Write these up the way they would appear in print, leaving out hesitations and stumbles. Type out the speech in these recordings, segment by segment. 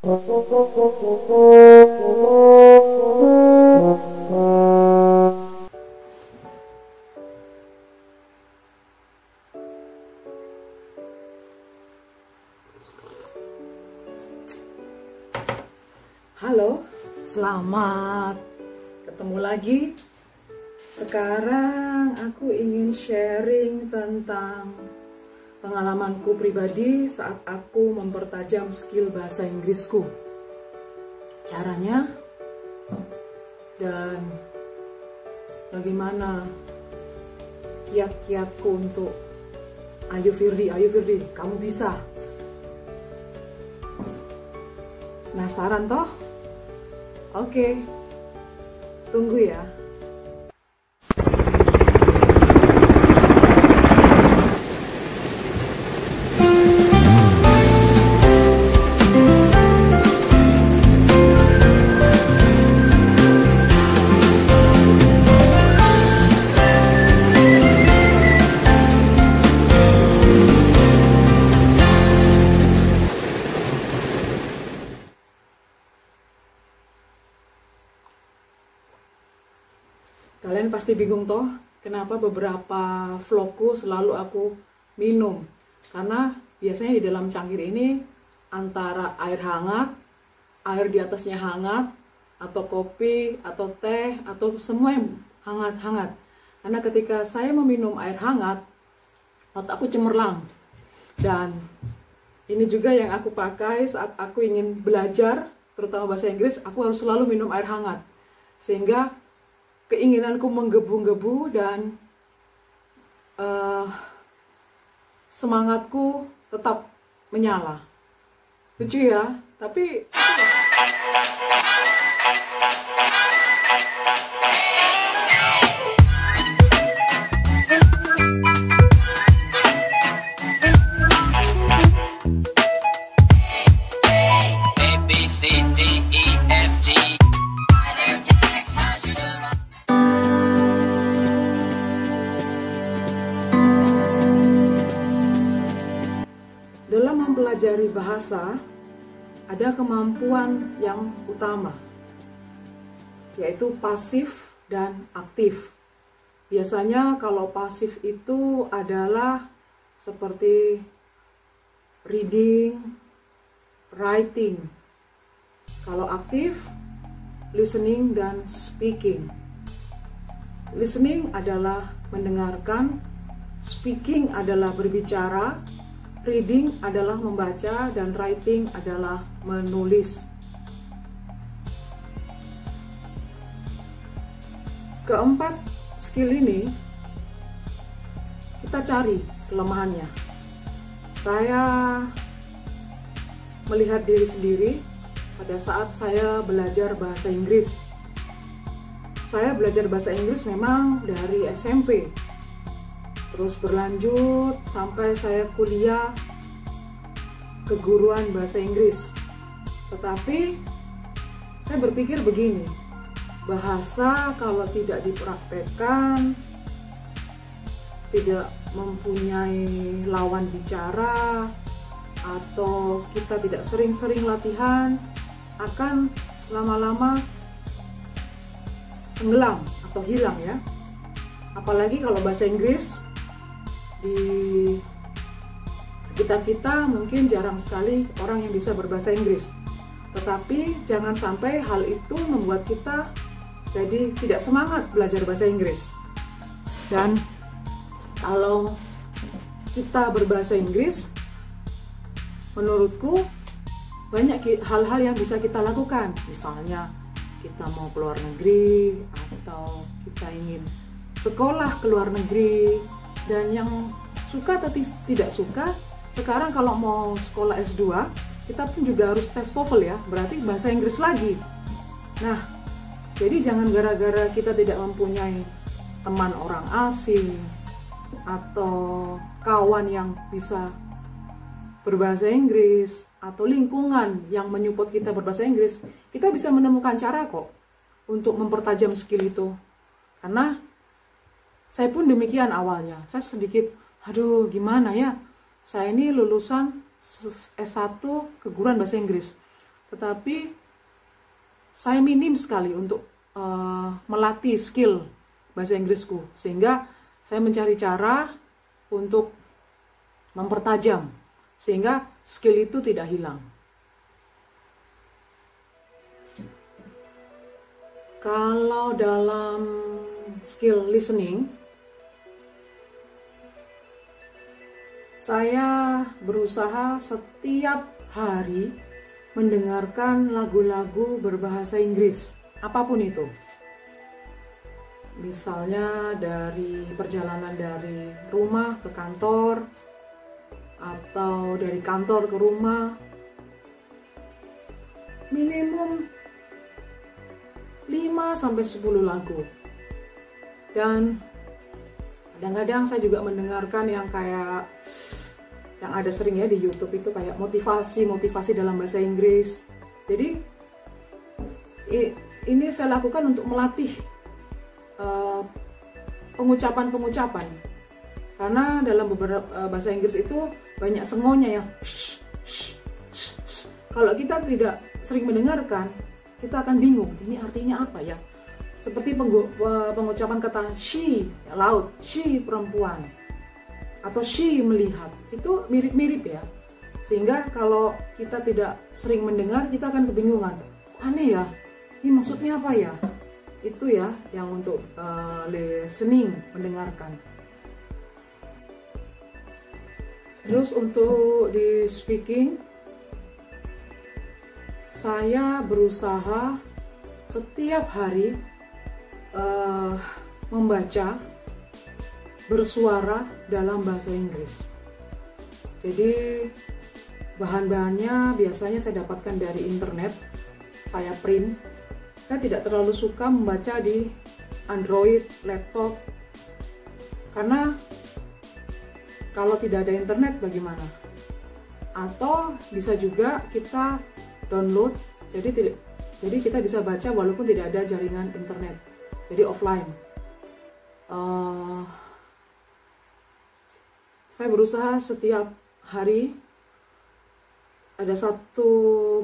Halo, selamat ketemu lagi. Sekarang aku ingin sharing tentang pengalamanku pribadi saat aku mempertajam skill bahasa Inggrisku. Caranya dan bagaimana kiat-kiatku untuk ayo Firdi, kamu bisa. Penasaran toh? Oke, tunggu ya. Kalian pasti bingung toh, kenapa beberapa vlogku selalu aku minum. Karena biasanya di dalam cangkir ini antara air hangat, air di atasnya hangat, atau kopi, atau teh, atau semua yang hangat-hangat. Karena ketika saya meminum air hangat, otakku cemerlang. Dan ini juga yang aku pakai saat aku ingin belajar, terutama bahasa Inggris, aku harus selalu minum air hangat. Sehingga keinginanku menggebu-gebu dan semangatku tetap menyala. Lucu ya, tapi dalam mempelajari bahasa, ada kemampuan yang utama, yaitu pasif dan aktif. Biasanya kalau pasif itu adalah seperti reading, writing. Kalau aktif, listening dan speaking. Listening adalah mendengarkan, speaking adalah berbicara, reading adalah membaca, dan writing adalah menulis. Keempat skill ini kita cari kelemahannya. Saya melihat diri sendiri pada saat saya belajar bahasa Inggris. Saya belajar bahasa Inggris memang dari SMP. Terus berlanjut sampai saya kuliah keguruan bahasa Inggris. Tetapi saya berpikir begini, bahasa kalau tidak dipraktekkan, tidak mempunyai lawan bicara, atau kita tidak sering-sering latihan, akan lama-lama tenggelam atau hilang ya. Apalagi kalau bahasa Inggris di sekitar kita mungkin jarang sekali orang yang bisa berbahasa Inggris. Tetapi jangan sampai hal itu membuat kita jadi tidak semangat belajar bahasa Inggris. Dan kalau kita berbahasa Inggris, menurutku banyak hal-hal yang bisa kita lakukan. Misalnya kita mau keluar negeri, atau kita ingin sekolah ke luar negeri. Dan yang suka atau tidak suka, sekarang kalau mau sekolah S2, kita pun juga harus tes TOEFL ya, berarti bahasa Inggris lagi. Nah, jadi jangan gara-gara kita tidak mempunyai teman orang asing atau kawan yang bisa berbahasa Inggris atau lingkungan yang menyupport kita berbahasa Inggris, kita bisa menemukan cara kok untuk mempertajam skill itu. Karena saya pun demikian awalnya. Saya sedikit, aduh gimana ya, saya ini lulusan S1 keguruan bahasa Inggris. tetapi saya minim sekali untuk melatih skill bahasa Inggrisku, sehingga saya mencari cara untuk mempertajam sehingga skill itu tidak hilang. Kalau dalam skill listening, saya berusaha setiap hari mendengarkan lagu-lagu berbahasa Inggris, apapun itu. Misalnya dari perjalanan dari rumah ke kantor, atau dari kantor ke rumah, minimum 5-10 lagu. Dan kadang-kadang saya juga mendengarkan yang kayak yang ada sering ya di YouTube itu, kayak motivasi dalam bahasa Inggris. Jadi ini saya lakukan untuk melatih pengucapan, karena dalam beberapa bahasa Inggris itu banyak sengonya ya. Kalau kita tidak sering mendengarkan, kita akan bingung ini artinya apa ya. Seperti pengucapan kata she, laut, she perempuan, atau she melihat, itu mirip-mirip ya. Sehingga kalau kita tidak sering mendengar, kita akan kebingungan, aneh ya, ini maksudnya apa ya. Itu ya yang untuk listening, mendengarkan. Terus untuk di speaking, saya berusaha setiap hari membaca, bersuara dalam bahasa Inggris. Jadi bahan-bahannya biasanya saya dapatkan dari internet, saya print. Saya tidak terlalu suka membaca di Android, laptop, karena kalau tidak ada internet bagaimana? Atau bisa juga kita download, jadi kita bisa baca walaupun tidak ada jaringan internet, jadi offline. Saya berusaha setiap hari ada satu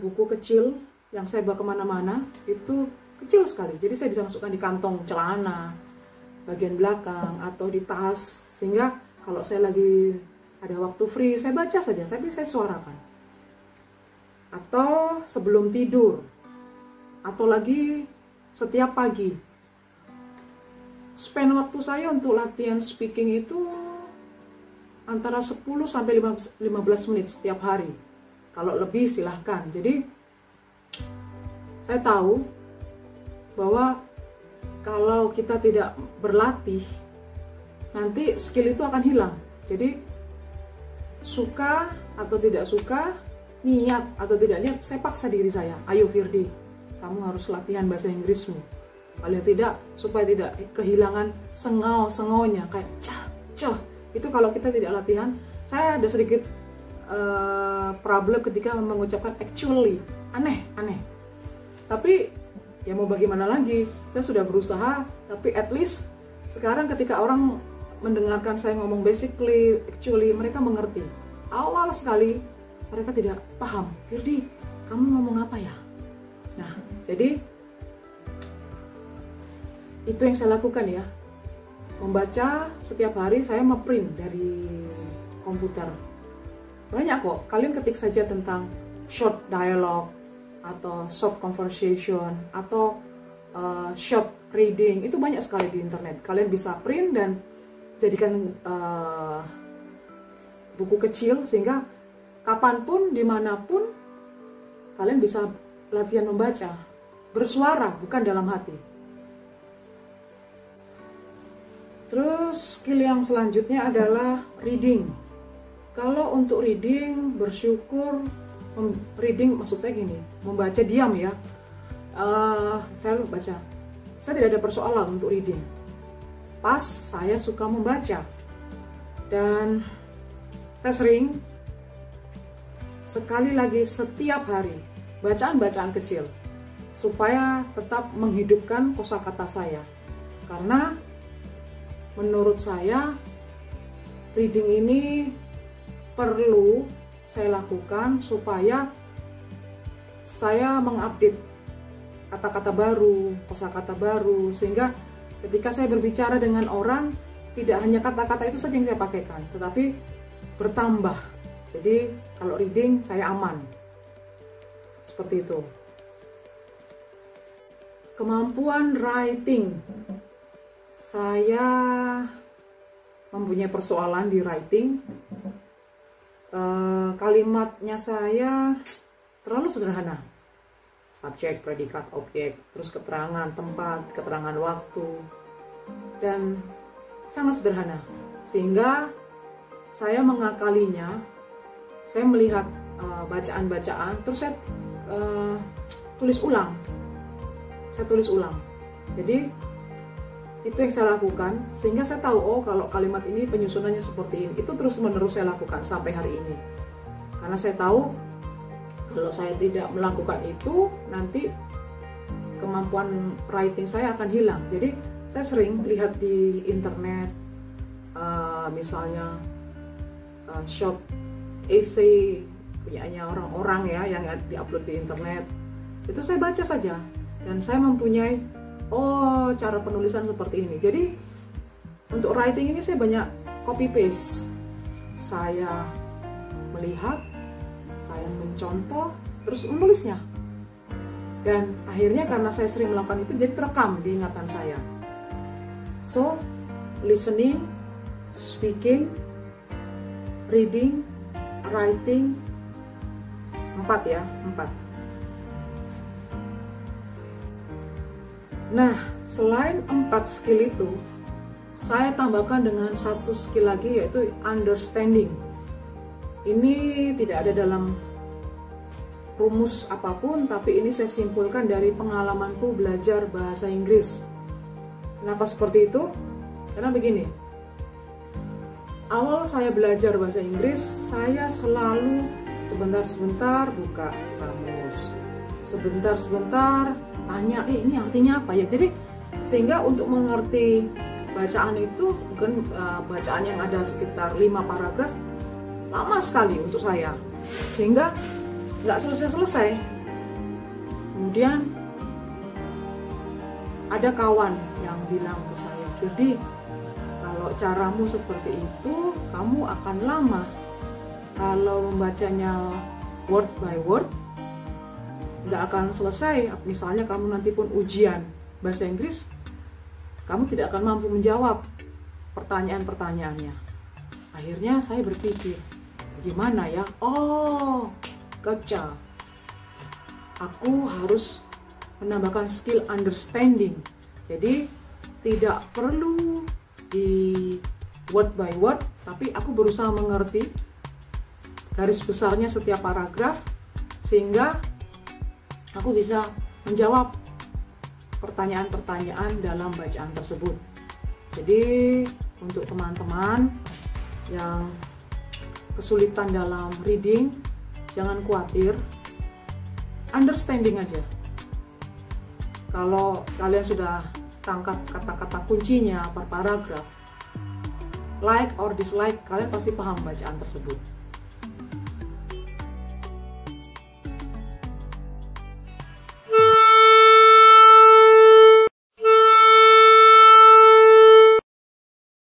buku kecil yang saya bawa kemana-mana, itu kecil sekali, jadi saya bisa masukkan di kantong celana bagian belakang atau di tas, sehingga kalau saya lagi ada waktu free, saya baca saja, tapi saya suarakan. Atau sebelum tidur, atau lagi setiap pagi. Spend waktu saya untuk latihan speaking itu antara 10-15 menit setiap hari. Kalau lebih silahkan. Jadi saya tahu bahwa kalau kita tidak berlatih, nanti skill itu akan hilang. Jadi suka atau tidak suka, niat atau tidak niat, saya paksa diri saya, ayo Firdi, kamu harus latihan bahasa Inggrismu. Paling tidak, supaya tidak kehilangan sengau-sengonya, kayak cah. Itu kalau kita tidak latihan. Saya ada sedikit problem ketika mengucapkan actually, aneh. Tapi ya mau bagaimana lagi, saya sudah berusaha. Tapi at least sekarang ketika orang mendengarkan saya ngomong basically, actually, mereka mengerti. Awal sekali mereka tidak paham, Firdi, kamu ngomong apa ya? Nah, jadi itu yang saya lakukan ya. Membaca setiap hari, saya ngeprint dari komputer. Banyak kok, kalian ketik saja tentang short dialogue, atau short conversation, atau short reading, itu banyak sekali di internet. Kalian bisa print dan jadikan buku kecil, sehingga kapanpun, dimanapun, kalian bisa latihan membaca, bersuara, bukan dalam hati. Terus skill yang selanjutnya adalah reading. Kalau untuk reading, bersyukur, reading maksud saya gini, membaca diam ya. Saya baca, saya tidak ada persoalan untuk reading. Pas saya suka membaca, dan saya sering, sekali lagi setiap hari, bacaan-bacaan kecil, supaya tetap menghidupkan kosakata saya. Karena menurut saya reading ini perlu saya lakukan supaya saya mengupdate kata-kata baru, kosakata baru, sehingga ketika saya berbicara dengan orang, tidak hanya kata-kata itu saja yang saya pakaikan, tetapi bertambah. Jadi kalau reading saya aman. Seperti itu. Kemampuan writing. Saya mempunyai persoalan di writing. Kalimatnya saya terlalu sederhana. Subjek, predikat, objek, terus keterangan tempat, keterangan waktu, dan sangat sederhana. Sehingga saya mengakalinya, saya melihat bacaan-bacaan, terus saya tulis ulang. Saya tulis ulang. Jadi itu yang saya lakukan, sehingga saya tahu, oh kalau kalimat ini penyusunannya seperti ini. Itu terus-menerus saya lakukan sampai hari ini. Karena saya tahu kalau saya tidak melakukan itu, nanti kemampuan writing saya akan hilang. Jadi saya sering lihat di internet, misalnya short essay punyanya orang-orang ya yang diupload di internet. Itu saya baca saja dan saya mempunyai cara penulisan seperti ini. Jadi untuk writing ini saya banyak copy paste. Saya melihat, saya mencontoh, terus menulisnya. Dan akhirnya karena saya sering melakukan itu, jadi terekam di ingatan saya. So, listening, speaking, reading, writing, 4 ya, 4. Nah, selain 4 skill itu, saya tambahkan dengan 1 skill lagi, yaitu understanding. Ini tidak ada dalam rumus apapun, tapi ini saya simpulkan dari pengalamanku belajar bahasa Inggris. Kenapa seperti itu? Karena begini, awal saya belajar bahasa Inggris, saya selalu sebentar-sebentar buka kamus, sebentar-sebentar tanya, ini artinya apa ya? Jadi sehingga untuk mengerti bacaan itu, bukan bacaan yang ada sekitar 5 paragraf, lama sekali untuk saya, sehingga nggak selesai-selesai. Kemudian ada kawan yang bilang ke saya, jadi kalau caramu seperti itu, kamu akan lama. Kalau membacanya word by word, nggak akan selesai. Misalnya kamu nanti pun ujian bahasa Inggris, kamu tidak akan mampu menjawab pertanyaan-pertanyaannya. Akhirnya saya berpikir, gimana ya? Oh, gotcha. Aku harus menambahkan skill understanding. Jadi tidak perlu di word by word, tapi aku berusaha mengerti garis besarnya setiap paragraf, sehingga aku bisa menjawab pertanyaan-pertanyaan dalam bacaan tersebut. Jadi untuk teman-teman yang kesulitan dalam reading, jangan khawatir, understanding aja. Kalau kalian sudah tangkap kata-kata kuncinya per paragraf, like or dislike, kalian pasti paham bacaan tersebut.